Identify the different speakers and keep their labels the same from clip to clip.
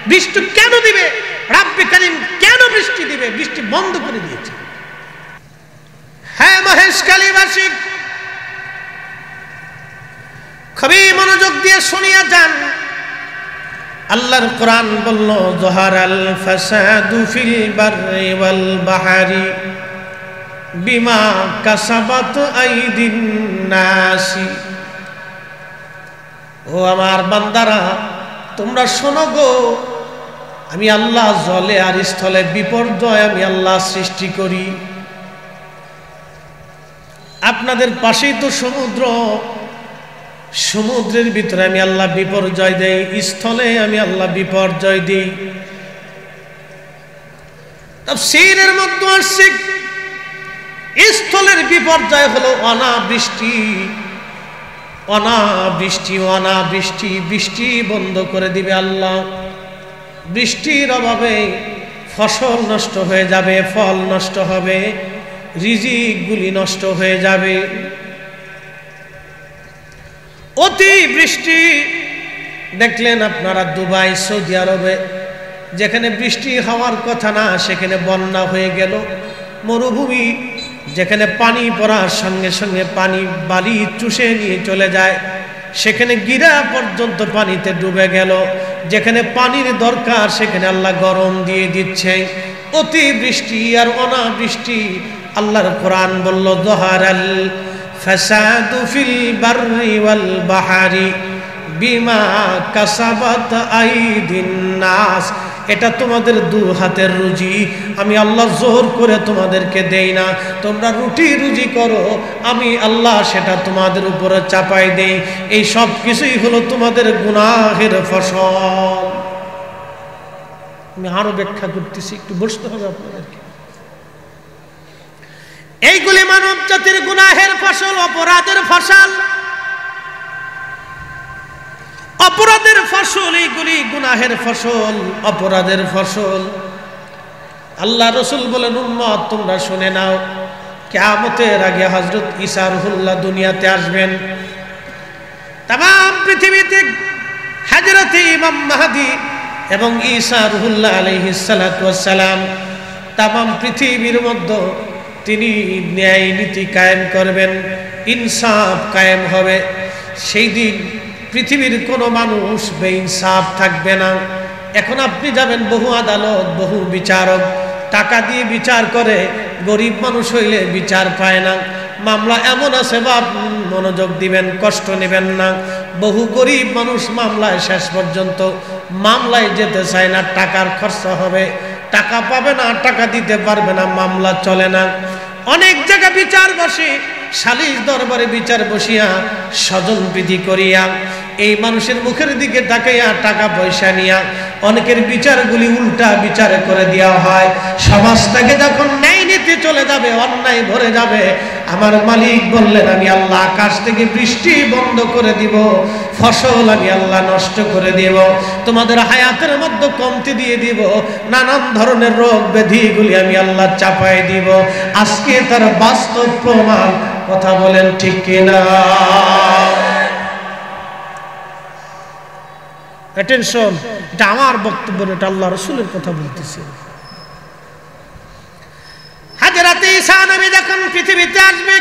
Speaker 1: বৃষ্টি কেন দিবে? রাব্বে কারীম কেন বৃষ্টি দিবে? বৃষ্টি বন্ধ করে দিয়েছে। হ্যাঁ মহেশখালীবাসী, খুবই মনোযোগ দিয়ে শুনিয়া যান। আল্লাহর কোরআন বলল, যহারাল ফাসাদু ফিল বাররি ওয়াল বাহরি বিমা কাসাবাত আইদিন নাসি। ও আমার বান্দারা, তোমরা শোনো গো, আমি আল্লাহ জলে আর স্থলে বিপর্যয় আমি আল্লাহ সৃষ্টি করি। আপনাদের পাশেই তো সমুদ্র, সমুদ্রের ভিতরে আমি আল্লাহ বিপর্যয় দেই, স্থলে আমি আল্লাহ বিপর্যয় দিই। তাফসীরের মধ্যে আসছে স্থলের বিপর্যয় হলো অনাবৃষ্টি। অনাবৃষ্টি, অনাবৃষ্টি, বৃষ্টি বন্ধ করে দিবে আল্লাহ। বৃষ্টির অভাবে ফসল নষ্ট হয়ে যাবে, ফল নষ্ট হবে, রিজিকগুলি নষ্ট হয়ে যাবে। অতি বৃষ্টি দেখলেন আপনারা দুবাই, সৌদি আরবে, যেখানে বৃষ্টি হওয়ার কথা না সেখানে বন্যা হয়ে গেল। মরুভূমি, যেখানে পানি পড়ার সঙ্গে সঙ্গে পানি বালি চুষে নিয়ে চলে যায়, সেখানে গিরা পর্যন্ত পানিতে ডুবে গেল। যেখানে পানির দরকার সেখানে আল্লাহ গরম দিয়ে দিচ্ছে। অতি বৃষ্টি আর অনাবৃষ্টি। আল্লাহর কোরআন বলল, যহারাল ফাসাদু ফিল বাররি ওয়াল বাহরি বিমা কাসাবাত আইদিন নাস। এটা তোমাদের দু হাতের রুজি, আমি আল্লাহ জোর করে তোমাদেরকে দেই না। তোমরা রুটি রুজি করো, আমি আল্লাহ সেটা তোমাদের উপরে চাপাই দেই। এই সব কিছুই হলো তোমাদের গুনাহের ফসল। আমি আরো ব্যাখ্যা করতেছি, একটু বসতে হবে আপনাদেরকে। এইগুলি মানব জাতির গুনাহের ফসল, অপরাধের ফসল, অপরাধের ফসল। এইগুলি গুনাহের ফসল, অপরাধের ফসল। আল্লাহ রসুল বলেন, উম্মত তোমরা শুনে নাও, কিয়ামতের আগে হযরত ঈসা রুহুল্লাহ দুনিয়াতে আসবেন। তামাম পৃথিবীতে হযরত ইমাম মাহদী এবং ঈসা রুহুল্লাহ আলাইহিস সালাতু ওয়াস সালাম, তামাম পৃথিবীর মধ্যে তিনি ন্যায় নীতি কায়েম করবেন, ইনসাফ কায়েম হবে। সেই দিন পৃথিবীর কোনো মানুষ বেইনসাফ থাকবে না। এখন আপনি যাবেন বহু আদালত, বহু বিচারক টাকা দিয়ে বিচার করে, গরিব মানুষ হইলে বিচার পায় না। মামলা এমন আছে, বাপ মনোযোগ দিবেন, কষ্ট নেবেন না। বহু গরিব মানুষ মামলায় শেষ পর্যন্ত মামলায় যেতে চায় না, টাকার খরচা হবে, টাকা পাবে না, টাকা দিতে পারবে না, মামলা চলে না। অনেক জায়গা বিচার বসে, সালিশ দরবারে বিচার বসিয়া স্বজন প্রীতি করিয়া এই মানুষের মুখের দিকে তাকাইয়া টাকা পয়সা নিয়া অনেকের বিচারগুলি উল্টা বিচার করে দেওয়া হয়। সমাজটাকে যখন ন্যায় নীতি চলে যাবে, অন্যায় ভরে যাবে, আমার মালিক বললেন, আমি আল্লাহ আকাশ থেকে বৃষ্টি বন্ধ করে দিব, ফসল আমি আল্লাহ নষ্ট করে দিব, তোমাদের হায়াতের মধ্যে কমতি দিয়ে দিব, নানান ধরনের রোগ ব্যাধিগুলি আমি আল্লাহ চাপাই দিব। আজকে তার বাস্তব প্রমাণ। কথা বলেন ঠিক কিনা? অ্যাটেনশন, এটা আমার বক্তব্য, এটা আল্লাহ রাসূলের কথা বলতেছি। হযরত ঈসা নবী যখন পৃথিবীতে আসবে,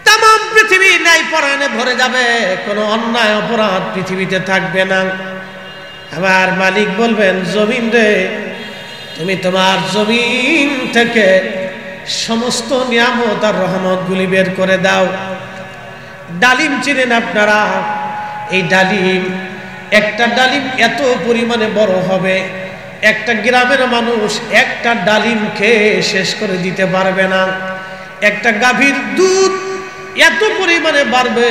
Speaker 1: तमाम পৃথিবী ন্যায় পরায়ণে ভরে যাবে, কোনো অন্যায় অপরাধ পৃথিবীতে থাকবে না। আমার মালিক বলবেন, জমিন রে, তুমি তোমার জমিন থেকে সমস্ত নিয়ামত আর রহমতগুলি বের করে দাও। ডালিম চিনেন আপনারা? এই ডালিম, একটা ডালিম এত পরিমাণে বড় হবে, একটা গ্রামের মানুষ একটা ডালিম খেয়ে শেষ করে দিতে পারবে না। একটা গাভীর দুধ এত পরিমাণে বাড়বে,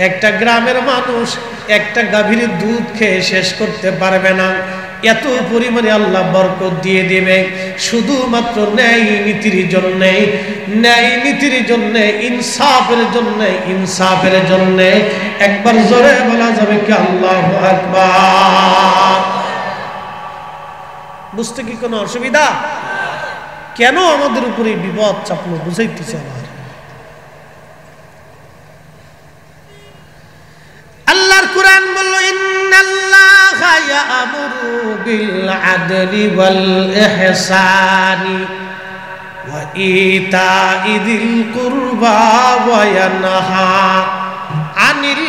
Speaker 1: একটা গ্রামের মানুষ একটা গাভীর দুধ খেয়ে শেষ করতে পারবে না। এত পরিমাণে আল্লাহ বরকত দিয়ে দেবে, শুধুমাত্র ন্যায় নীতির জন্য, ন্যায় নীতির জন্য, ইনসাফের জন্য, ইনসাফের জন্য। একবার জোরে বলা যাবে কি আল্লাহু আকবার? বুঝতে কি কোনো অসুবিধা? কেন আমাদের উপরে বিপদ চাপলো বুঝাইতেছে আমার। আল্লাহর কুরআন বলল, ইন্নাল্লাহ ইয়া'মুরু বিল আদলি ওয়াল ইহসানি ওয়া ইতা'i যিল কুরবা ওয়া ইয়ানহা আনিল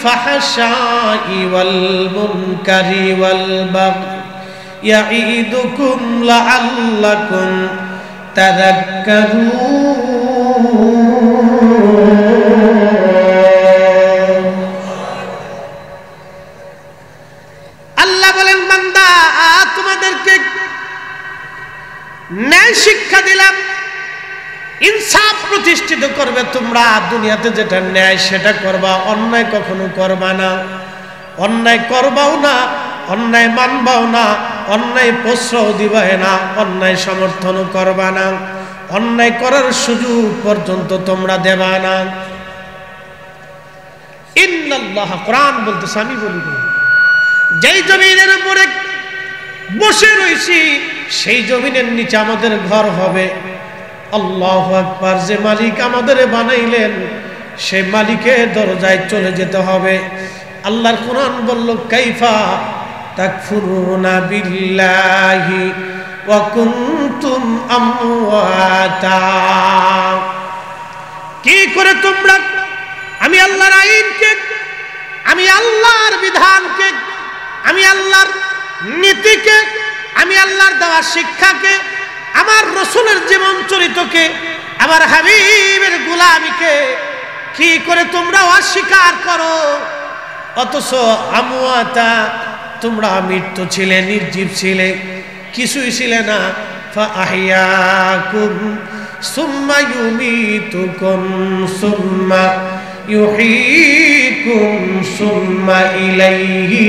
Speaker 1: ফাহশাই ওয়াল মুনকারি ওয়াল বাগই ইয়াঈদুকুম লাআল্লাকুম তাযাক্কারুন। আল্লাহ বলেন, বান্দা তোমাদেরকে ন্যায় শিক্ষা দিলাম, ইনসাফ প্রতিষ্ঠিত করবে। তোমরা দুনিয়াতে যেটা ন্যায় সেটা করবা, অন্যায় কখনো করবা না। অন্যায় করবাও না, অন্যায় মানবাও না, অন্যায় প্রশ্রয় দিবাই না, অন্যায় সমর্থনও করবা না, অন্যায় করার সুযোগ পর্যন্ত তোমরা দেবা না। ইন্নাল্লাহ, কোরআন বলতেছে, আমি বলি না, যেই জমিনের উপরে বসে রয়েছি সেই জমিনের নিচে আমাদের ঘর হবে। আল্লাহু আকবার। যে মালিক আমাদের বানাইলেন সেই মালিকের দরজায় চলে যেতে হবে। আল্লাহর কোরআন বলল, কাইফা তাকফুরুনা বিল্লাহি ওয়া কুনতুম আমওয়াতা, কি করে তোমরা আমি আল্লাহর আইনকে, আমি আল্লাহর বিধানকে, আমি আল্লাহর নীতিকে, আমি আল্লাহর দেওয়া শিক্ষাকে, আমার রাসূলের জীবন চরিত্রকে, আমার হাবিবের গোলামিকে কি করে তোমরা অস্বীকার করো? অথচ আমওয়াতা, তোমরা মৃত্যু ছিলে, নির্জীব ছিলে, কিছুই ছিলে না। ফাআহইয়াকুম সুম্মা ইউমীতুকুম সুম্মা ইউহয়ীকুম সুম্মা ইলাইহি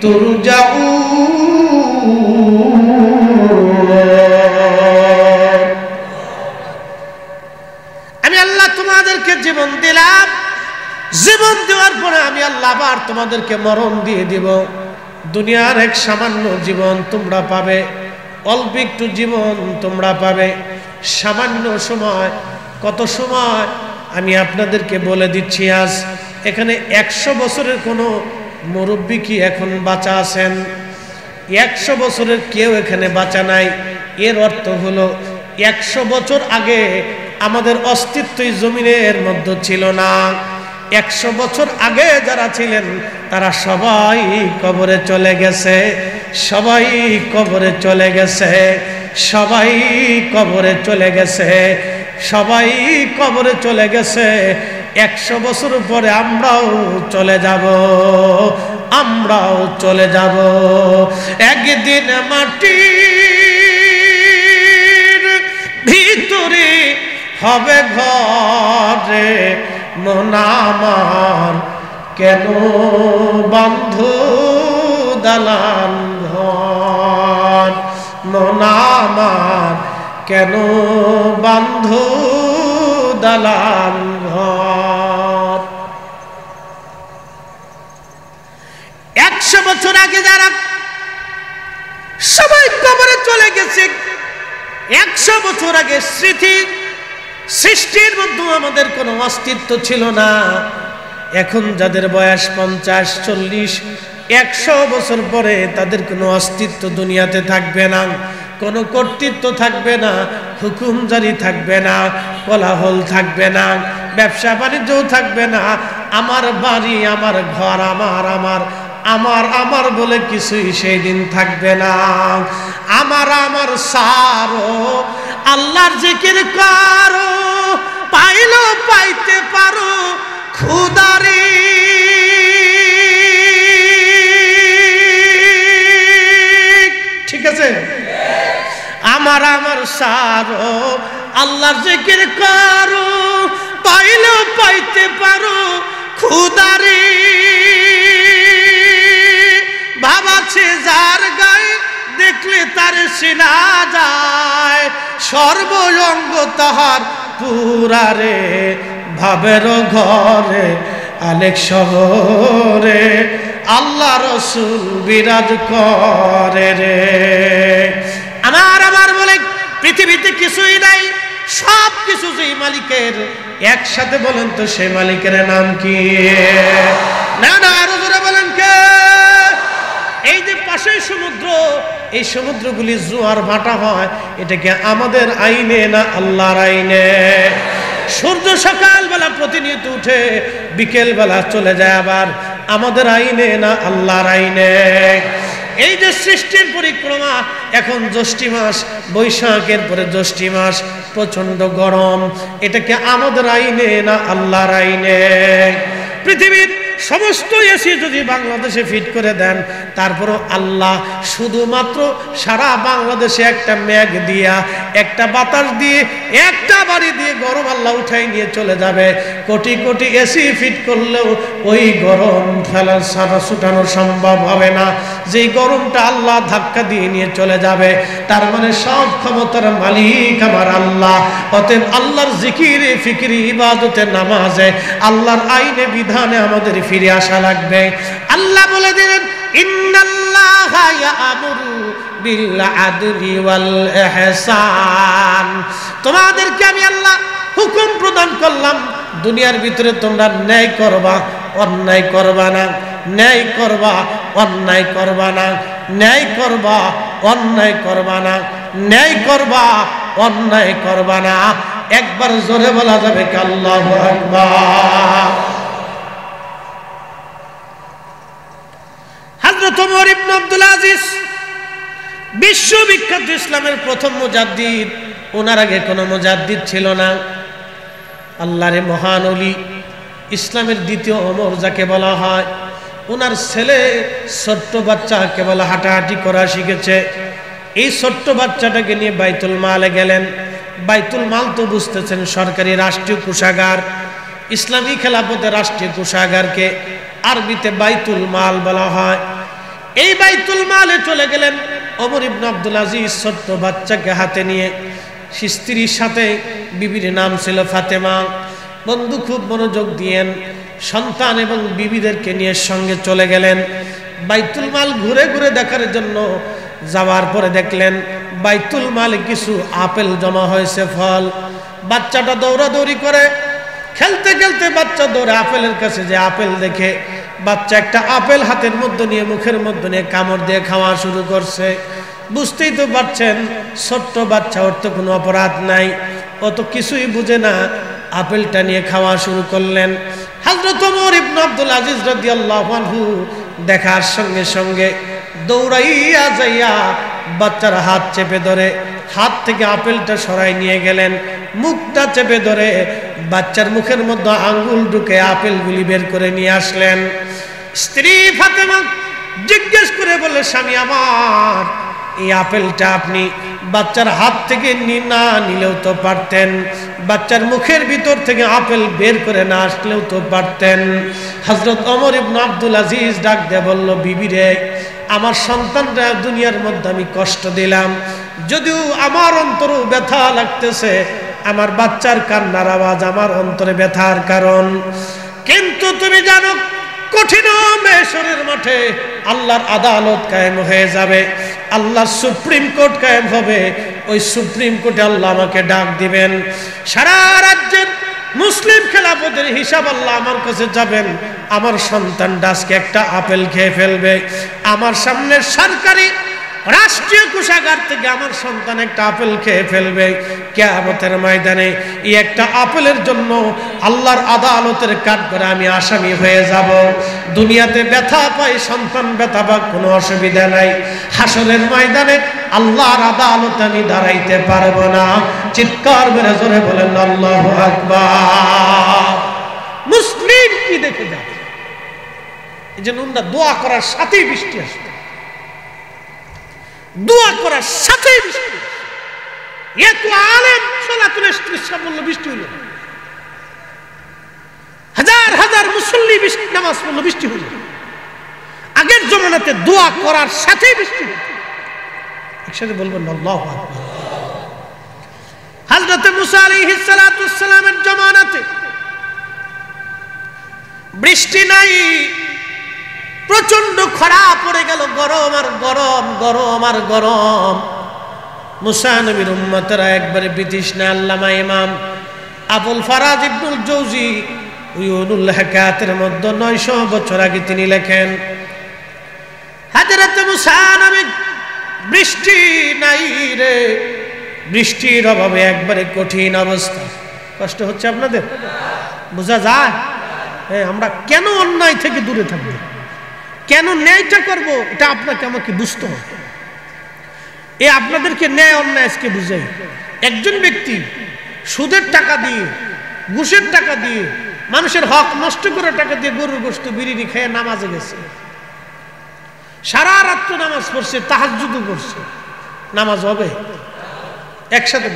Speaker 1: তুরজাউন। আমি আল্লাহ তোমাদেরকে জীবন দিলাম, জীবন দেওয়ার পরে আমি আল্লাহ আবার তোমাদেরকে মরণ দিয়ে দিব। দুনিয়ার এক সামান্য জীবন তোমরা পাবে, অল্প একটু জীবন তোমরা পাবে, সামান্য সময়। কত সময় আমি আপনাদেরকে বলে দিচ্ছি। আজ এখানে 100 বছরের কোনো মুরব্বী কি এখন বাঁচা আছেন? 100 বছরের কেউ এখানে বাঁচা নাই। এর অর্থ হলো 100 বছর আগে আমাদের অস্তিত্বই জমিনের মধ্যে ছিল না। 100 বছর আগে যারা ছিলেন তারা সবাই কবরে চলে গেছে, সবাই কবরে চলে গেছে, সবাই কবরে চলে গেছে, সবাই কবরে চলে গেছে। 100 বছর পরে আমরাও চলে যাব, আমরাও চলে যাব। একদিন মাটির ভিতরে হবে ঘরে, মন আমার কেন বন্ধু দালান ঘর, মন আমার কেন বন্ধু দালান ঘর। 100 বছর আগে যারা সবাই কবরে চলে গেছে, 100 বছর আগে স্মৃতি সৃষ্টির মধ্যে আমাদের কোনো অস্তিত্ব ছিল না। এখন যাদের বয়স 50, 40, 100 বছর পরে তাদের কোনো অস্তিত্ব দুনিয়াতে থাকবে না, কোনো কর্তৃত্ব থাকবে না, হুকুম জারি থাকবে না, কোলাহল থাকবে না, ব্যবসা বাণিজ্যও থাকবে না। আমার বাড়ি, আমার ঘর, আমার আমার আমার আমার বলে কিছুই সেই দিন থাকবে না। আমার আমার সারো, আল্লাহর জিকির করো, পাইলো পাইতে পারো খুদারি। ঠিক আছে? আমার আমার সারো, আল্লাহর জিকির করো, পাইলো পাইতে পারো খুদারি। ভাবাছে যার গায়ে দেখলে তার সিনা যায়, সর্বঙ্গ তাহার পুরারে, ভাবের ঘরে আলেক শহরে আল্লাহ রসুল বিরাজ করে রে। আমার বলে পৃথিবীতে কিছুই নাই, সব কিছু যেই মালিকের। একসাথে বলেন তো সেই মালিকের নাম কি? না না, আরো জোরে বলেন কে? এই সমুদ্রগুলি জোয়ার ভাটা হয়, এটা কি আমাদের আইনে না আল্লাহর আইনে? সূর্য সকালবেলা প্রতিনিয়ত উঠে বিকেলবেলা চলে যায়, আবার আমাদের আইনে না আল্লাহর আইনে? এই যে সৃষ্টির পরিক্রমা, এখন জ্যৈষ্ঠ মাস, বৈশাখের পরে জ্যৈষ্ঠ মাস, প্রচন্ড গরম, এটা কি আমাদের আইনে না আল্লাহর আইনে? পৃথিবীর সমস্ত এসি যদি বাংলাদেশে ফিট করে দেন, তারপরও আল্লাহ শুধুমাত্র সারা বাংলাদেশে একটা মেঘ দিয়া, একটা বাতাস দিয়ে, একটা বাড়ি দিয়ে গরম আল্লাহ উঠাই নিয়ে চলে যাবে। কোটি কোটি এসি ফিট করলেও ওই গরম ফেলা সারা ছুটানো সম্ভব হবে না, যেই গরমটা আল্লাহ ধাক্কা দিয়ে নিয়ে চলে যাবে। তার মানে সব ক্ষমতার মালিক আমার আল্লাহ। অতএব আল্লাহর জিকিরে, ফিকিরে, ইবাদতে, নামাজে, আল্লাহর আইনে বিধানে আমাদের ফিরে আসা লাগবে। আল্লাহ বলে দিলেন, ইন্নাল্লাহা ইয়া'মুরু বিল আদলি ওয়াল ইহসান, তোমাদেরকে আমি আল্লাহ হুকুম প্রদান করলাম, দুনিয়ার ভিতরে তোমরা ন্যায় করবা, অন্যায় করবা না, ন্যায় করবা, অন্যায় করবা না, ন্যায় করবা, অন্যায় করবা না, ন্যায় করবা, অন্যায় করবা না। একবার জোরে বলা যাবে কি আল্লাহু আকবার? হযরত ওমর ইবনে আব্দুল আজিজ বিশ্ববিখ্যাত ইসলামের প্রথম মুজাদ্দিদ, ওনার আগে কোনো মুজাদ্দিদ ছিল না। আল্লাহর মহান ওলি, ইসলামের দ্বিতীয় ওমর যাকে বলা হয়, ওনার ছেলে ছোট্ট বাচ্চা কেবল হাঁটাহাঁটি করা শিখেছে। এই ছোট্ট বাচ্চাটাকে নিয়ে বাইতুল মালে গেলেন। বাইতুল মাল তো বুঝতেছেন, সরকারি রাষ্ট্রীয় কোষাগার। ইসলামী খেলাফতের রাষ্ট্রীয় কোষাগারকে আরবিতে বাইতুল মাল বলা হয়। এই বাইতুল মালে চলে গেলেন ওমর ইবনে আব্দুল আজিজ ছোট্ট বাচ্চাকে হাতে নিয়ে। স্ত্রীর সাথে, বিবির নাম ছিল ফাতেমা। বন্ধু খুব মনোযোগ দিয়েন, সন্তান এবং বিবিদেরকে নিয়ে সঙ্গে চলে গেলেন বাইতুল মাল ঘুরে ঘুরে দেখার জন্য। যাওয়ার পরে দেখলেন বাইতুল মালে কিছু আপেল জমা হয়েছে, ফল। বাচ্চাটা দৌড়াদৌড়ি করে, খেলতে খেলতে বাচ্চা দৌড়ে আপেলের কাছে যে আপেল দেখে, বাচ্চা একটা আপেল হাতের মধ্যে নিয়ে, মুখের মধ্যে নিয়ে কামড় দিয়ে খাওয়া শুরু করছে। বুঝতেই তো পারছেন, ছোট্ট বাচ্চা, ওর তো কোনো অপরাধ নাই, ও তো কিছুই বুঝে না। আপেলটা নিয়ে খাওয়া শুরু করলেন। হযরত ওমর ইবনে আব্দুল আজিজ রাদিয়াল্লাহু আনহু দেখার সঙ্গে সঙ্গে দৌড়াইয়া যাইয়া বাচ্চার হাত চেপে ধরে, হাত থেকে আপেলটা সরাই নিয়ে গেলেন। মুখটা চেপে ধরে বাচ্চার মুখের মধ্যে আঙ্গুল ঢুকে আপেলগুলি বের করে নিয়ে আসলেন। স্ত্রী ফাতেমা জিজ্ঞেস করে বলে, স্বামী আমার, এই আপেলটা আপনি বাচ্চার হাত থেকে না নিলেও তো পারতেন, বাচ্চার মুখের ভিতর থেকে আপেল বের করে না আসলেও তো পারতেন। হযরত ওমর ইবনে আব্দুল আজিজ ডাক দিয়ে বলল, বিবি রে, আমার সন্তানরা দুনিয়ার মধ্যে আমি কষ্ট দিলাম, যদিও আমার অন্তরে ব্যথা লাগতেছে, আমার বাচ্চার কান্নার আওয়াজ আমার অন্তরে ব্যথার কারণ। কিন্তু তুমি জানো, কঠিন মেশরের মাঠে আল্লাহর আদালত কায়েম হয়ে যাবে, আল্লাহর সুপ্রিম কোর্ট কায়েম হবে। ওই সুপ্রিম কোর্টে আল্লাহ আমাকে ডাক দিবেন, সারা রাজ্যের মুসলিম খেলাফতের হিসাব আল্লাহ আমার কাছে যাবেন। আমার সন্তান আজকে একটা আপেল খেয়ে ফেলবে, আমার সামনে সরকারি রাষ্ট্রীয় কোষাগার থেকে আমার সন্তান একটা আপেল খেয়ে ফেলবে। কিয়ামতের ময়দানে এই একটা আপেলের জন্য আল্লাহর আদালতের কাঠগড়ায় আমি আসামি হয়ে যাব। দুনিয়াতে ব্যথা পাই, সন্তান ব্যথা পাক, কোনো অসুবিধা নাই। হাসরের ময়দানে আল্লাহর আদালতে আমি দাঁড়াইতে পারবো না। চিৎকার মেরে জোরে বলেন আল্লাহু আকবার। মুসলিম কি দেখে যাবে? এই জন্য আমরা দোয়া করার সাথেই বৃষ্টি আসবে, দোয়া করার সাথেই বৃষ্টি। এত আলেম সালাতুল ইস্তিসকা বলল, বৃষ্টি হলো। হাজার হাজার মুসল্লি নামাজ পড়লো, বৃষ্টি হলো। আগের জমানাতে দোয়া করার সাথেই বৃষ্টি হলো। একসাথে বলবেন আল্লাহু আকবার। হযরত মুসা আলাইহিস সালাতু ওয়াসসালামের জমানাতে বৃষ্টি নাই, প্রচন্ড খরা পড়ে গেল, গরম আর গরম, গরম আর গরম। মুসা নবীর উম্মতরা একবারে বিতৃষ্ণা। আল্লামা ইমাম আবুল ফারাজ ইবনুল জৌজি উয়ুনুল হাকায়াতের মধ্যে 900 বছর আগে তিনি লেখেন, হযরত মুসা নবী বৃষ্টি নাই রে, বৃষ্টির অভাবে একবারে কঠিন অবস্থা। কষ্ট হচ্ছে আপনাদের? বোঝা যায়? হ্যাঁ, আমরা কেন অন্যায় থেকে দূরে থাকবো, কেন ন্যায়টা করব, এটা আপনাকে আমাকে বুঝতে হবে। এ আপনাদেরকে ন্যায় অন্যায় আজকে বুঝাই। একজন ব্যক্তি সুদের টাকা দিয়ে, ঘুষের টাকা দিয়ে, মানুষের হক নষ্ট করে টাকা দিয়ে গরুর গোশত বিরিয়ানি খেয়ে নামাজে গেছে, সারা রাত্র নামাজ পড়ছে, তাহাজ্জুদও করছে, নামাজ হবে? একসাথে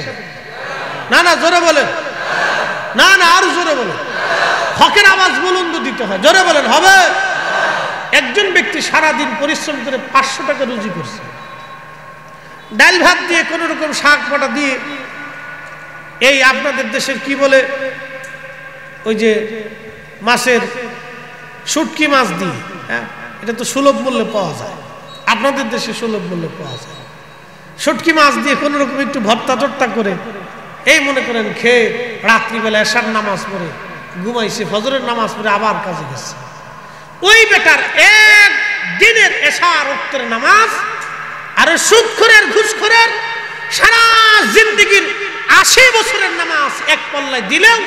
Speaker 1: না, না জোরে বলে, না না আরো জোরে বলে, হকের আওয়াজ বুলন্দ দিতে হয়, জোরে বলেন হবে? একজন ব্যক্তি সারাদিন পরিশ্রম করে 500 টাকা রুজি করছে, ডাল ভাত দিয়ে কোন রকম শাক পাটা দিয়ে, এই আপনাদের দেশের কি বলে ওই যে মাছের শুটকি মাছ দিয়ে, হ্যাঁ এটা তো সুলভ মূল্যে পাওয়া যায়, আপনাদের দেশে সুলভ মূল্যে পাওয়া যায়। শুটকি মাছ দিয়ে কোন রকম একটু ভর্তা টর্তা করে এই মনে করেন খেয়ে রাত্রিবেলা এশার নামাজ পড়ে ঘুমাইছে, ফজরের নামাজ পড়ে আবার কাজে গেছে। ওই বেটার এক দিনের এশার ওয়াক্তের নামাজ আর সুদখোরের ঘুষখোরের সারা জিন্দেগীর 80 বছরের নামাজ এক পাল্লায় দিলেও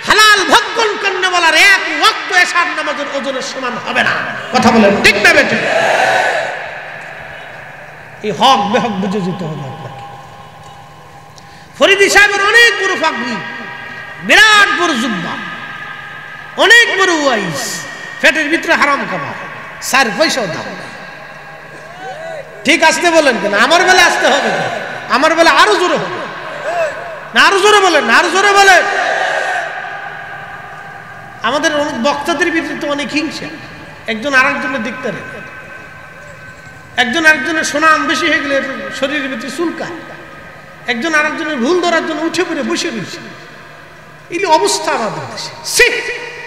Speaker 1: হালাল ভক্ষণ কন্যাওয়ালার এক ওয়াক্ত এশার নামাজের ওজনের সমান হবে না। কথা বলেন ঠিক না বেটে? এই হক বেহক বুঝে যেতে হবে আপনাকে। ফরিদি সাহেবের অনেক বড় পাগড়ি, বিরাট বড় জুব্বা, অনেক বড় ওয়াইস, পেটের ভিতরে হারাম খাবার, 4 পয়সাও দাম। ঠিক আসতে বলেন কেন? আমার বেলা আসতে হবে, আমার বেলা আরো জোরে হবে না, আরো জোরে বলেন না, আরো জোরে বলেন। আমাদের বক্তাদের ভিতরে তো অনেক হিংসা, একজন আরেকজনের দেখতে নেই, একজন আরেকজনের সুনাম বেশি হয়ে গেলে শরীরের ভিতরে চুলকায়, একজন আরেকজনের ভুল ধরার জন্য উঠে পড়ে বসে রয়েছে। এই অবস্থা আমাদের দেশে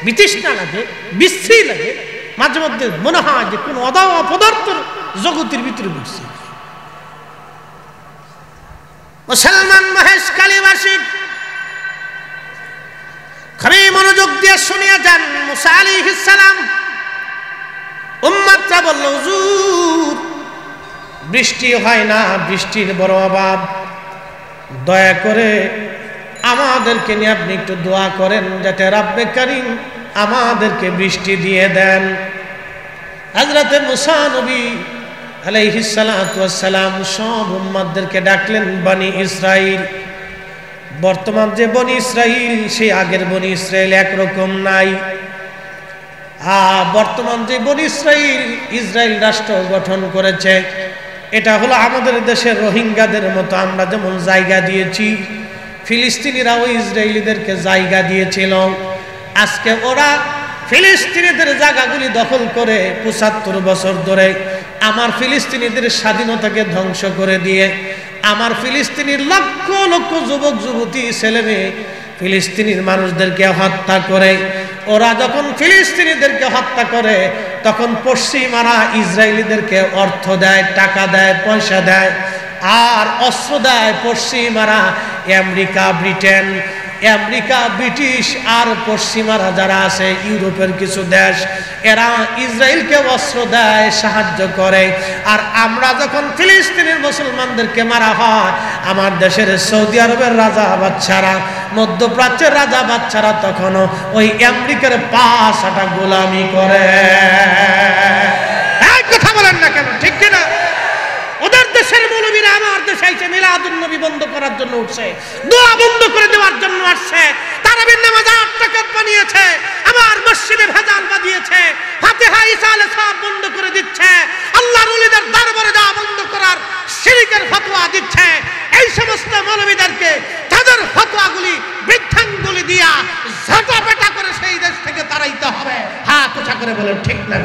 Speaker 1: বিতৃষ্ণা লাগে, বিশ্রী লাগে, মাঝে মধ্যে মনে হয় যে কোন অপদার্থ জগতের ভিতরে বসছে। মুসলমান মহেশ কালীবাসী খুবই মনোযোগ দিয়ে শুনিয়া যান। মুসা আলাইহিস সালাম উম্মতরা বলল, হুজুর বৃষ্টি হয় না, বৃষ্টির বড় অভাব, দয়া করে আমাদেরকে নিয়ে আপনি একটু দোয়া করেন যাতে রাব্বে কারীম আমাদেরকে বৃষ্টি দিয়ে দেন। হযরতে মুসা নবী আলাইহিস সালাতু ওয়াস সালাম সব উম্মতদেরকে ডাকলেন, বনি ইসরাইল। বর্তমান যে বনি ইসরাইল সেই আগের বনি ইসরাইল একরকম নাই। বর্তমান যে বনি ইসরাইল ইসরাইল রাষ্ট্র গঠন করেছে, এটা হলো আমাদের দেশের রোহিঙ্গাদের মতো। আমরা যেমন জায়গা দিয়েছি, ফিলিস্তিনিরাও ইসরায়েলিদেরকে জায়গা দিয়েছিল। আজকে ওরা ফিলিস্তিনিদের জায়গাগুলি দখল করে 75 বছর ধরে আমার ফিলিস্তিনিদের স্বাধীনতাকে ধ্বংস করে দিয়ে আমার ফিলিস্তিনির লক্ষ লক্ষ যুবক যুবতী ছেলে মেয়ে ফিলিস্তিনির মানুষদেরকে হত্যা করে। ওরা যখন ফিলিস্তিনিদেরকে হত্যা করে তখন পশ্চিমারা ইসরায়েলিদেরকে অর্থ দেয়, টাকা দেয়, পয়সা দেয় আর অস্ত্র দেয়। পশ্চিমারা আমেরিকা, ব্রিটেন, আমেরিকা, ব্রিটিশ আর পশ্চিমারা যারা আছে ইউরোপের কিছু দেশ, এরা ইসরায়েলকে অস্ত্র দেয়, সাহায্য করে। আর আমরা যখন ফিলিস্তিনের মুসলমানদেরকে মারা হয়, আমার দেশের সৌদি আরবের রাজা বাচ্চারা, মধ্যপ্রাচ্যের রাজা বাচ্চারা তখনও ওই আমেরিকার পাশাটা গোলামি করে। কথা বলেন না কেন? ঠিক কিনা? ওদের দেশের মৌলবীরা আমার দেশে এসে মিলাদুন নবী বন্ধ করার জন্য উঠছে, দোয়া বন্ধ করে দেওয়ার জন্য আসছে, তারাবির নামাজ 8 রাকাত বানিয়েছে, আমার মসজিদে ভেজাল বাঁধিয়েছে, ফাতিহা ইসালে সব বন্ধ করে দিচ্ছে, আল্লাহর ওলিদের দরবারে যাওয়া বন্ধ করার শিরকের ফতোয়া দিচ্ছে। এই সমস্ত মৌলবীদেরকে তাদের ফতোয়াগুলি বৃদ্ধাঙ্গুলি দিয়া ঝাঁটাপেটা করে সেই দেশ থেকে তাড়াইতে হবে। হাত উঁচা করে বলেন ঠিক না?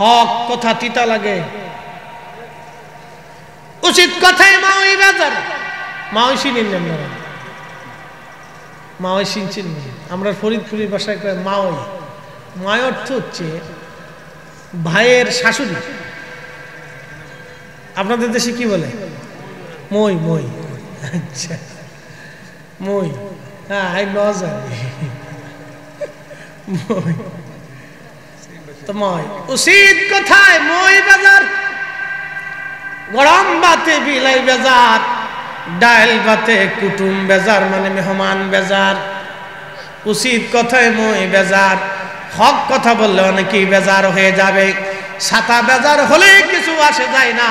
Speaker 1: হক কথা তিতা লাগে, উচিত কথায় মাওই বাজার। মাওই চিনেন আপনারা? মাওই চিনছেন? আমরা ফরিদপুরি ভাষায় কয় মাওই। মায় অর্থ হচ্ছে ভাইয়ের শাশুড়ি। আপনাদের দেশে কি বলে? মই মই আচ্ছা মই হ্যাঁ আই নজানি মই তো মই উচিত কথায় মই বাজার গরম বাতে বিলাই বাজার ডাল বাতে কুটুম বেজার মানে মেহমান বেজার উচিত কথায় মই বেজার হক কথা বললে অনেকেই বেজার হয়ে যাবে ছাতা বেজার হলে কিছু আসে যায় না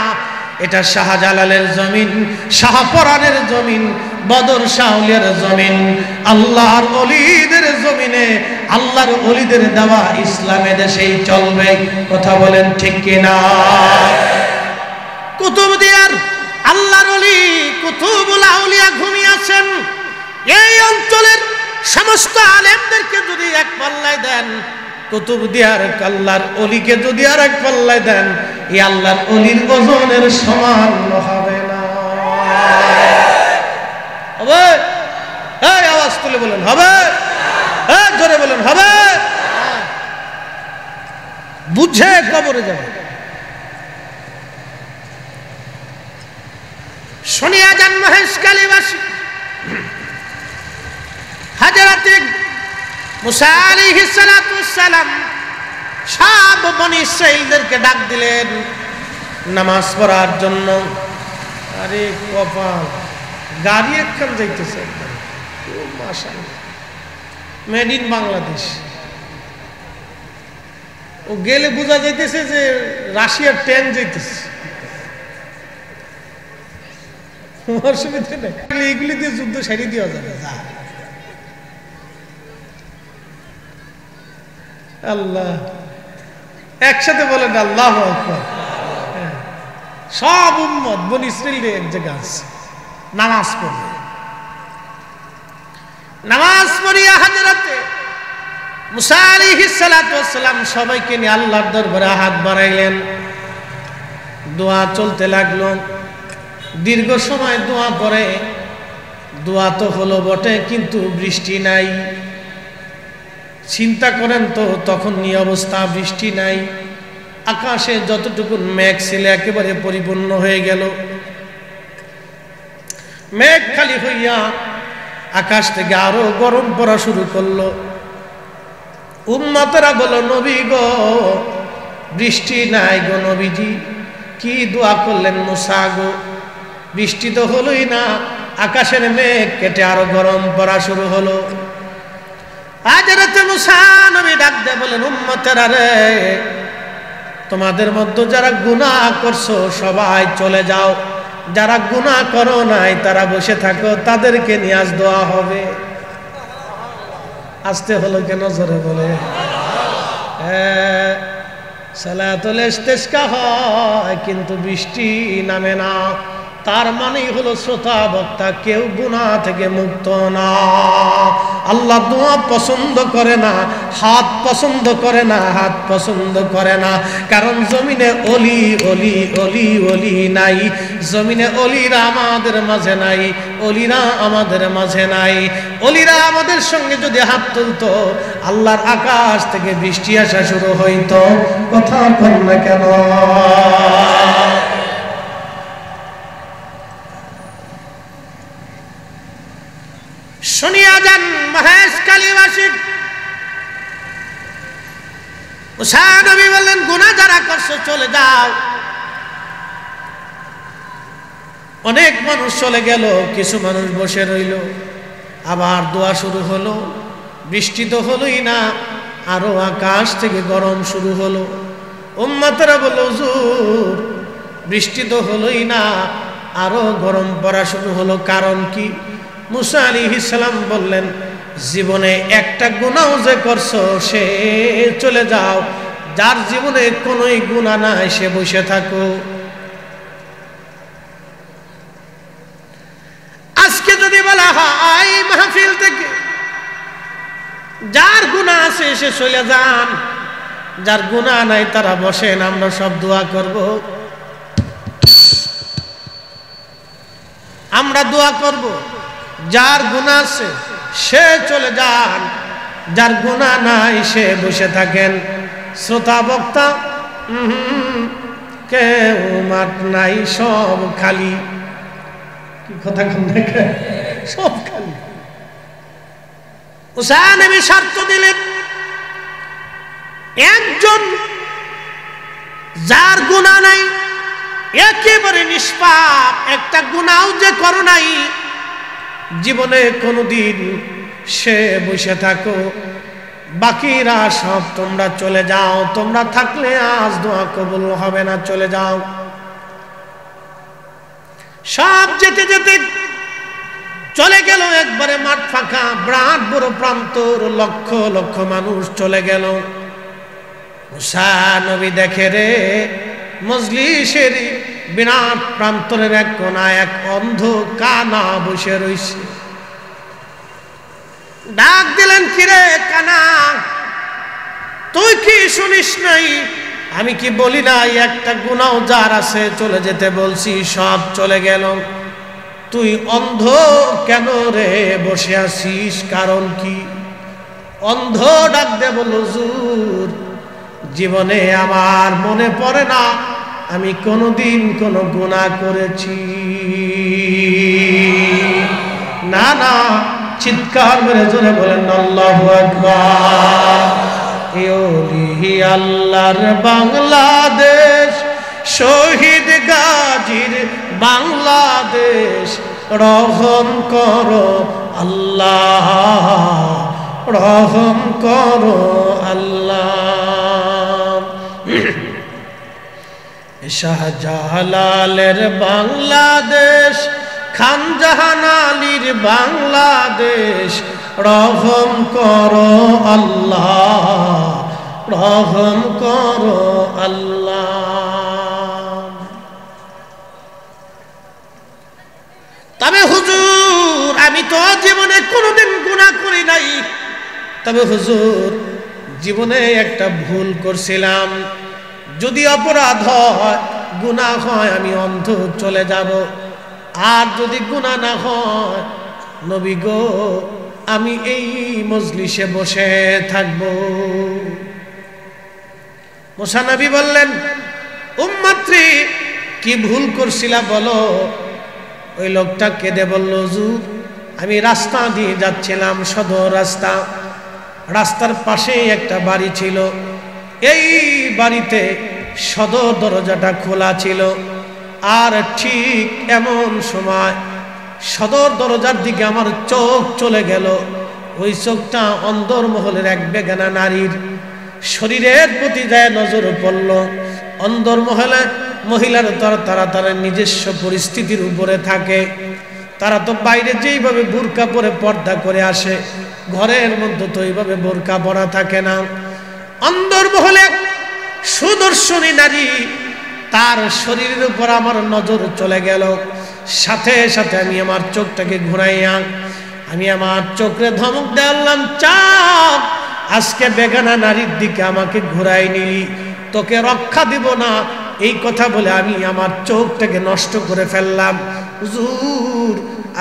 Speaker 1: এটা শাহজালালের জমিন শাহপরানের জমিন বদর শাহলের জমিন আল্লাহর ওলিদের জমিনে আল্লাহর ওলিদের দেওয়া ইসলামে দেশেই চলবে কথা বলেন ঠিক কিনা কুতুবদিয়ার আল্লাহর ওলি কুতুবুল আউলিয়া ঘুমিয়ে আছেন এই অঞ্চলের সমস্ত আলেমদেরকে যদি এক পাল্লায় দেন কুতুবদিয়ার আল্লাহর ওলিকে যদি আর এক পাল্লায় দেন এই আল্লাহর ওলির ওজনের সমান হবে না হবে এই আওয়াজ তুলে বলেন হবে এই জোরে বলেন হবে বুঝে কবরে যাবে শুনিয়া যান মহেশখালীবাসী হযরত মুসা আলাইহিস সালাতু ওয়াস সালাম সব বনি ইসরাঈলদেরকে ডাক দিলেন নামাজ পড়ার জন্য আরে কপাল গাড়ি একখান যাইতেছে মাশাআল্লাহ মেড ইন বাংলাদেশ ও গেলে বোঝা যাইতেছে যে রাশিয়ার ট্যাঙ্ক যাইতেছে অসুবিধা নেই এইগুলি দিয়ে যুদ্ধ সারিয়ে দেওয়া যাবে আল্লাহ একসাথে বলেন আল্লাহু আকবার সব উম্মত বনি ইসরাঈল এক জায়গা আছে নামাজ পড়ে নামাজ পড়িয়া হযরতে মুসা আলাইহিস সালাতু ওয়াস সালাম সবাইকে নিয়ে আল্লাহর দরবারে হাত বাড়াইলেন দোয়া চলতে লাগলো দীর্ঘ সময় দোয়া করে দোয়া তো হলো বটে কিন্তু বৃষ্টি নাই চিন্তা করেন তো তখন এই অবস্থা বৃষ্টি নাই আকাশে যতটুকু মেঘ ছিল একেবারে পরিপূর্ণ হয়ে গেল মেঘ খালি হইয়া আকাশ থেকে আরো গরম পড়া শুরু করলো উম্মতেরা বলো নবী গো বৃষ্টি নাই গো নবীজি কি দোয়া করলেন মুসা গো বৃষ্টি তো হলোই না আকাশের মেঘ কেটে আরো গরম পড়া শুরু হলো হযরত মুসা নবী ডাক দিয়ে বলেন উম্মতেরা রে তোমাদের মধ্যে যারা গুনাহ করছো সবাই চলে যাও যারা গুনাহ করো নাই তারা বসে থাকো তাদেরকে নিয়ে আজ দোয়া হবে আসতে হলো কেন জোরে বলে সালাতুল ইস্তিসকা হয় কিন্তু বৃষ্টি নামে না তার মানেই হলো শ্রোতা বক্তা কেউ গুনাহ থেকে মুক্ত না আল্লাহ দোয়া পছন্দ করে না হাত পছন্দ করে না হাত পছন্দ করে না কারণ জমিনে অলি অলি অলি অলি নাই জমিনে অলিরা আমাদের মাঝে নাই অলিরা আমাদের মাঝে নাই অলিরা আমাদের সঙ্গে যদি হাত তুলতো আল্লাহর আকাশ থেকে বৃষ্টি আসা শুরু হইতো কথা বল না কেন শুনিয়া যান মহেশখালীবাসী মুসা নবী বললেন গুনাহ যারা করছো চলে যাও অনেক মানুষ চলে গেল কিছু মানুষ বসে রইল আবার দোয়া শুরু হলো বৃষ্টি তো হলোই না আরো আকাশ থেকে গরম শুরু হলো উম্মতেরা বলল হুজুর বৃষ্টি তো হলোই না আরো গরম পড়া শুরু হলো কারণ কি মুসা আলাইহিস সালাম বললেন জীবনে একটা গুনাহ যে করছো সে চলে যাও যার জীবনে কোনোই গুনাহ নাই সে বসে থাকো আজকে যদি বলা হয় মাহফিল থেকে যার গুনাহ আছে সে চলে যান যার গুনাহ নাই তারা বসেন আমরা সব দোয়া করব আমরা দোয়া করব যার গুনাহ আছে সে চলে যান যার গুনাহ নাই সে বসে থাকেন শ্রোতা বক্তা কেউ মাঠ নাই সব খালি কি কথা কোন দেখে সব খালি। মুসা নবী শর্ত দিলেন, একজন যার গুনাহ নাই, একেবারে নিষ্পাপ, একটা গুনাহও যে করো নাই জীবনে কোনোদিন, সে বসে থাকো, বাকিরা সব তোমরা চলে যাও, তোমরা থাকলে আজ দোয়া কবুল হবে না, চলে যাও। সব যেতে যেতে চলে গেল, একবারে মাঠ ফাঁকা, বিরাট বড় প্রান্তর, লক্ষ লক্ষ মানুষ চলে গেল। মুসা নবী দেখে রে, মজলিসের বিরাট প্রান্তরের এক কোনায় এক অন্ধ কানা বসে রইছে। ডাক দিলেন, কিরে কানা, তুই কি শুনিস নাই? আমি কি বলি নাই একটা গুনাহ যার আছে চলে যেতে বলছি, সব চলে গেল, তুই অন্ধ কেন রে বসে আছিস, কারণ কি? অন্ধ ডাক দে বলল, হুজুর জীবনে আমার মনে পড়ে না আমি কোনোদিন কোনো গুনাহ করেছি। না না, চিৎকার মেরে জোরে বলেন আল্লাহু আকবার। এওলি আল্লাহর বাংলাদেশ, শহীদ গাজীর বাংলাদেশ, রহম করো আল্লাহ, রহম করো আল্লাহ। শাহজালালের বাংলাদেশ, খান জাহান আলীর বাংলাদেশ, রহম করো আল্লাহ, রহম করো আল্লাহ। তবে হুজুর আমি তো জীবনে কোনোদিন গুনাহ করি নাই, তবে হুজুর জীবনে একটা ভুল করছিলাম, যদি অপরাধ হয়, গুনাহ হয়, আমি অন্ধ চলে যাব, আর যদি গুনাহ না হয় নবী গো আমি এই মজলিসে বসে থাকব। মুসা নবী বললেন, উম্মতরে কি ভুল করছিলা বলো? ওই লোকটা কেঁদে বলল, হুজুর আমি রাস্তা দিয়ে যাচ্ছিলাম, সদর রাস্তা, রাস্তার পাশে একটা বাড়ি ছিল, এই বাড়িতে সদর দরজাটা খোলা ছিল, আর ঠিক এমন সময় সদর দরজার দিকে আমার চোখ চলে গেল। ওই চোখটা অন্দর মহলের এক বেগানা নারীর শরীরের প্রতি যায় নজর পড়ল। অন্দর মহলে মহিলার তারা তার নিজস্ব পরিস্থিতির উপরে থাকে, তারা তো বাইরে যেইভাবে বোরকা পরে পর্দা করে আসে, ঘরের মধ্যে তো এইভাবে বোরকা পরা থাকে না। অন্দর মহলে সুদর্শনী নারী, তার শরীরের উপর আমার নজর চলে গেল। সাথে সাথে আমি আমার চোখটাকে ঘুরাইয়া আমি আমার চোখে ধমক দেওয়ালাম, চাপ আজকে বেগানা নারীর দিকে আমাকে ঘুরাই নিলি, তোকে রক্ষা দিব না, এই কথা বলে আমি আমার চোখটাকে নষ্ট করে ফেললাম। হুজুর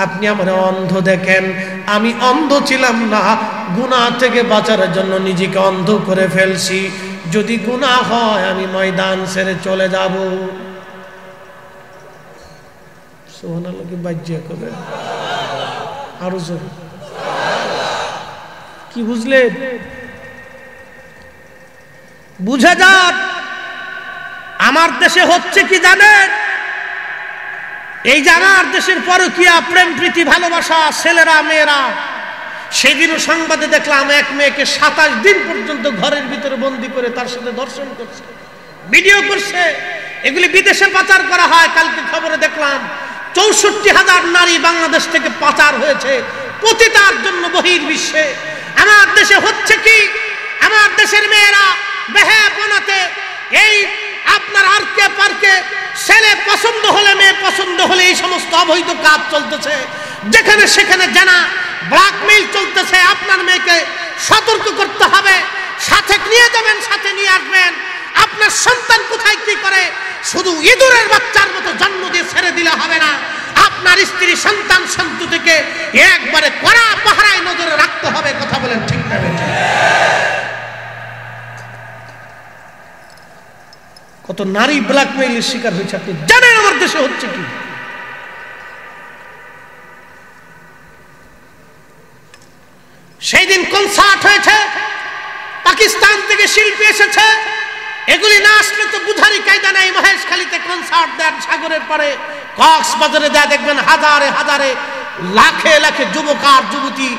Speaker 1: আপনি আমার অন্ধ দেখেন, আমি অন্ধ ছিলাম না, গুনাহ থেকে বাঁচার জন্য নিজেকে অন্ধ করে ফেলছি, যদি গুনাহ হয় আমি ময়দান ছেড়ে চলে যাব। সুবহানাল্লাহ কি বাজ্যা করে আরো জোরে কি বুঝলেন? বুঝা যাক আমার দেশে হচ্ছে কি জানেন? এই যে আমার দেশের পরকীয়া, প্রেম প্রীতি ভালোবাসা, ছেলেরা মেয়েরা, সেদিনও সংবাদে দেখলাম এক মেয়েকে 27 দিন পর্যন্ত ঘরের ভিতরে বন্দি করে তার সাথে ধর্ষণ করছে, ভিডিও করছে, এগুলি বিদেশে পাচার করা হয়। কালকে খবরে দেখলাম 64,000 নারী বাংলাদেশ থেকে পাচার হয়েছে পতিতার জন্য বহির্বিশ্বে। আমার দেশে হচ্ছে কি? আমার দেশের মেয়েরা বেহায়াপনাতে এই আপনার আরকে পার্কে ছেলে পছন্দ হলে মেয়ে পছন্দ হলে এই সমস্ত অবৈধ কাজ চলতেছে, যেখানে সেখানে জানা ব্ল্যাকমেইল চলতেছে। আপনার মেয়েকে সতর্ক করতে হবে, সাথে নিয়ে যাবেন, সাথে নিয়ে আসবেন। আপনার সন্তান কোথায় কি করে শুধু ইঁদুরের বাচ্চার মতো জন্ম দিয়ে ছেড়ে দিলে হবে না। আপনার স্ত্রী সন্তান সন্ততিকে একবারে কড়া পাহারায় নজরে রাখতে হবে। কথা বলেন ঠিক না? কত নারী ব্ল্যাকমেইলের শিকার হয়েছে আপনি জানেন আমার দেশে হচ্ছে কি? সেই দিন কনসার্ট হয়েছে, পাকিস্তান থেকে শিল্পী এসেছে। এগুলি না আসলে তো বুঝারই কায়দা নেই। মহেশখালীতে কনসার্ট দেন, সাগরের পারে কক্সবাজারে দেয়, দেখবেন হাজারে হাজারে লাখে লাখে যুবক আর যুবতী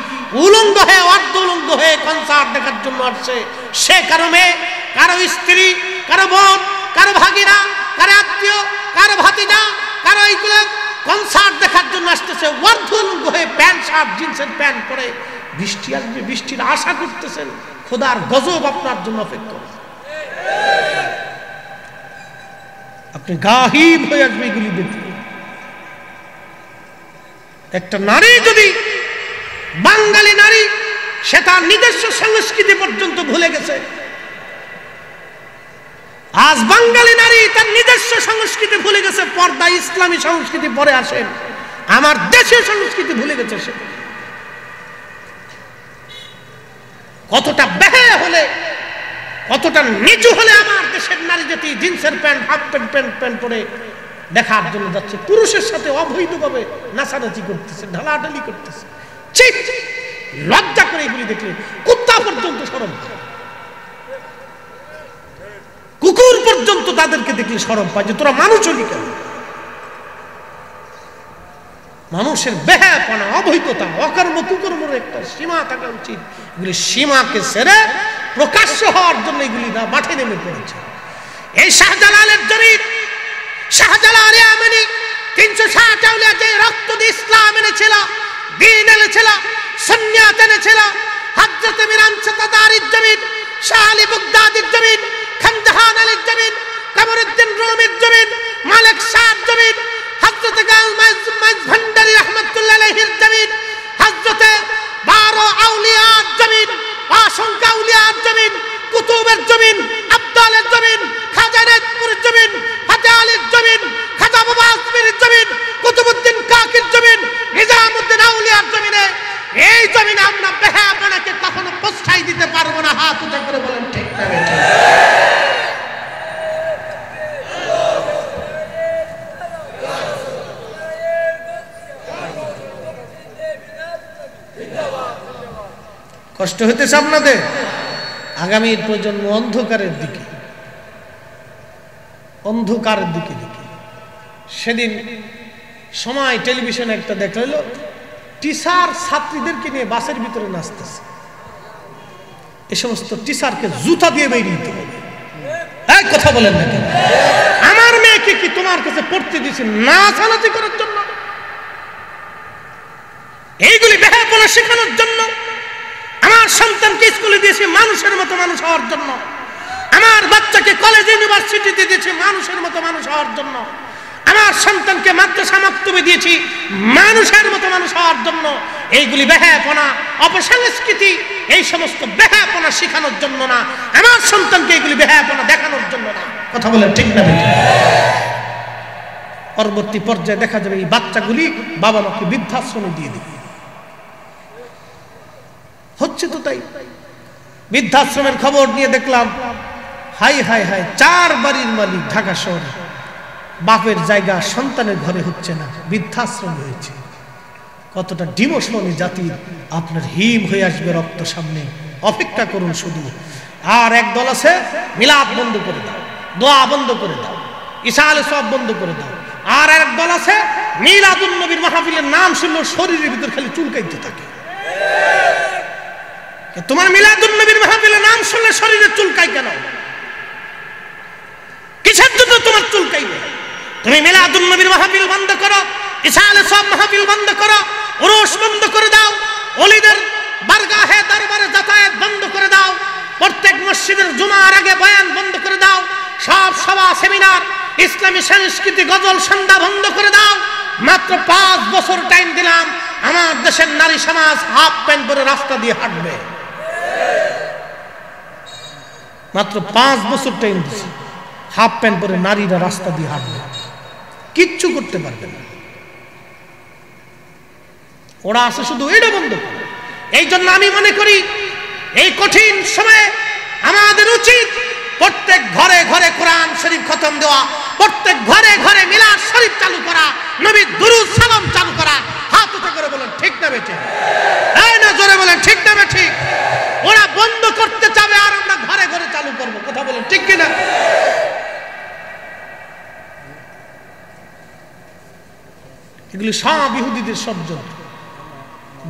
Speaker 1: উলঙ্গ হয়ে অর্ধ উলঙ্গ হয়ে কনসার্ট দেখার জন্য আসছে। সে কারণে কারো স্ত্রী, কারো বোন, কারো ভাগিনা, কারো আত্মীয়, কারো ভাতিজা, কারো এইগুলো কনসার্ট দেখার জন্য আসতেছে অর্ধ উলঙ্গ হয়ে, প্যান্ট শার্ট জিন্সের প্যান্ট পরে। বৃষ্টি আসবে, বৃষ্টির আশা করতেছেন, খোদার গজব আপনার জন্য অপেক্ষা। আপনি গাহিব হয়ে আসবে এগুলি দেখতে। একটা নারী যদি, বাঙালি নারী, সে তার নিজস্ব সংস্কৃতি পর্যন্ত ভুলে গেছে। আজ বাঙালি নারী তার নিজস্ব সংস্কৃতি ভুলে গেছে। পর্দা ইসলামী সংস্কৃতি পরে আসেন, আমার দেশের সংস্কৃতি ভুলে গেছে সে। কতটা বেহায়া হলে, কতটা নিচু হলে আমার দেশের নারী জাতি জিন্সের প্যান্ট, হাফ প্যান্ট প্যান্ট পরে দেখার জন্য যাচ্ছে, পুরুষের সাথে অবৈধভাবে নাচানাচি করতেছে, ঢালাঢালি করতেছে। ঠিক লজ্জা করে এগুলি দেখলে কুত্তা পর্যন্ত শরম পায়, কুকুর পর্যন্ত তাদেরকে দেখলে শরম পায় যে তোরা মানুষ হলি কেন। মানুষের বেহায়াপনা, অবৈধতা, অকর্ম কুকর্মের একটা সীমা থাকা উচিত। এগুলি সীমাকে ছেড়ে প্রকাশ্য হওয়ার জন্য এগুলি না মাঠে নেমে পড়েছে। এই শাহজালালের জমিন, শাহজালাল ইয়ামানি 360 আউলিয়া যে রক্ত দিয়ে ইসলাম এনেছিল, দ্বীন এনেছিল, সুন্নাত এনেছিল, হযরত মিরান সাতাদারির জমিন, শাহ আলী বাগদাদির জমিন, খানজাহান আলীর জমিন, কমরউদ্দিন রুমির জমিন, মালিক শাহর জমিন, হযরত গালমাজ ভান্ডারী রাহমাতুল্লাহ আলাইহির জমিন, হযরত 12 আউলিয়ার জমিন, অসংখ্য আউলিয়ার জমিন, কুতুবের জমিন, আব্দালের জমিন, খাজা নাথপুরের জমিন, খাজা আলীর জমিন, খাজা বাবা আজমিরের জমিন, কুতুবউদ্দিন কাকির জমিন, নিজামউদ্দিন আউলিয়ার জমিনে, এই জমিনে আমরা বেহায়াপনাকে কখনো প্রশ্রয় দিতে পারবো না। হাত উঁচা করে বলেন ঠিক না বেঠিক? কষ্ট হইতেছে আপনাদের? আগামী প্রজন্ম অন্ধকারের দিকে, অন্ধকারের দিকে দিকে। সেদিন সময় টেলিভিশনে একটা দেখা হলো, টিচার ছাত্রীদেরকে নিয়ে বাসের ভিতরে নাচতেছে। এ সমস্ত টিচারকে জুতা দিয়ে বেরিয়ে দিতে হবে। এক কথা বলেন না কেন? আমার মেয়েকে কি তোমার কাছে পড়তে দিয়েছে নাচানাচি করার জন্য? এইগুলি বেহায়াপনা শেখানোর জন্য? আমার সন্তানকে স্কুলে দিয়েছি মানুষের মতো মানুষ হওয়ার জন্য, আমার বাচ্চাকে কলেজ ইউনিভার্সিটিতে দিয়েছি মানুষের মতো মানুষ হওয়ার জন্য, আমার সন্তানকে মাদ্রাসা মাক্তবে দিয়েছি মানুষের মতো মানুষ হওয়ার জন্য। এইগুলি বেহায়াপনা, অপসংস্কৃতি, এই সমস্ত বেহায়াপনা শেখানোর জন্য না, আমার সন্তানকে এইগুলি বেহায়াপনা দেখানোর জন্য না। কথা বলেন ঠিক না বেঠিক? পরবর্তী পর্যায়ে দেখা যাবে এই বাচ্চাগুলি বাবা মাকে বৃদ্ধাশ্রমে দিয়ে দিবে। হচ্ছে তো তাই। বৃদ্ধাশ্রমের খবর নিয়ে দেখলাম, হাই হাই হাই, 4 বাড়ির মালিক ঢাকা শহরে, বাপের জায়গা সন্তানের ঘরে হচ্ছে না, বৃদ্ধাশ্রম হয়েছে। কতটা ডিমোশনী জাতির, আপনার হিম হয়ে আসবে রক্ত সামনে, অপেক্ষা করুন শুধু। আর এক দল আছে, মিলাদ বন্ধ করে দাও, দোয়া বন্ধ করে দাও, ইশাআলে সব বন্ধ করে দাও। আর এক দল আছে, মিলাদুন নবীর মাহফিলের নাম শুনলে শরীরের ভিতর খালি চুলকাইতে থাকে। তোমার মিলাদুন নবীর মাহফিলের নাম শুনলে শরীরে চুলকায় কেন? কিসের জন্য তোমার চুলকাইবে? তুমি মিলাদুন নবীর মাহফিল বন্ধ করো, ইশাআলে সব মাহফিল বন্ধ করো, উরুস বন্ধ করে দাও, ওলিদের বারগাহে দরবারে যাতায়াত বন্ধ করে দাও, প্রত্যেক মসজিদের জুমার আগে বয়ান বন্ধ করে দাও, সব সভা সেমিনার, ইসলামী সংস্কৃতি গজল সন্ধ্যা বন্ধ করে দাও। মাত্র 5 বছর টাইম দিলাম, আমার দেশের নারী সমাজ হাফ প্যান্ট পরে রাস্তা দিয়ে হাঁটবে। মাত্র 5 বছর টাইম দিছি, হাফ প্যান্ট পরে নারীরা রাস্তা দিয়ে হাঁটবে, কিচ্ছু করতে পারবে না। ওরা আছে শুধু এটা বন্ধ করে। এই জন্য আমি মনে করি এই কঠিন সময়ে আমাদের উচিত প্রত্যেক ঘরে ঘরে কোরআন শরীফ খতম দেওয়া, প্রত্যেক ঘরে ঘরে মিলাদ শরীফ চালু করা, নবীর দুরূদ সালাম চালু করা। হাত উঁচু করে বলেন ঠিক না বেঠিক? এই না জোরে বলেন ঠিক না বেঠিক? বলে ঠিক কিনা? এগুলি সব ইহুদিদের ষড়যন্ত্র।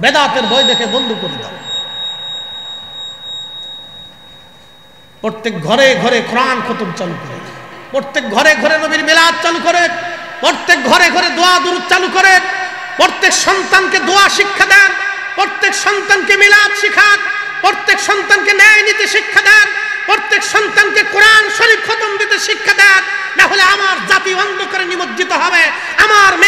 Speaker 1: বেদাতের ভয় দেখে বন্ধ করে দাও। প্রত্যেক ঘরে ঘরে কোরআন খতম চালু করে, প্রত্যেক ঘরে ঘরে নবীর মিলাদ চালু করে, প্রত্যেক ঘরে ঘরে দোয়া দুরূদ চালু করে, প্রত্যেক সন্তানকে দোয়া শিক্ষা দেন, প্রত্যেক সন্তানকে মিলাদ শিখান, প্রত্যেক সন্তানকে ন্যায় নীতি শিক্ষা দেন, প্রত্যেক সন্তানকে কোরআন শরীফ খতম দিতে শিক্ষা দেন। না হলে আমার জাতি অন্ধকারে নিমজ্জিত হবে, আমার মেয়ে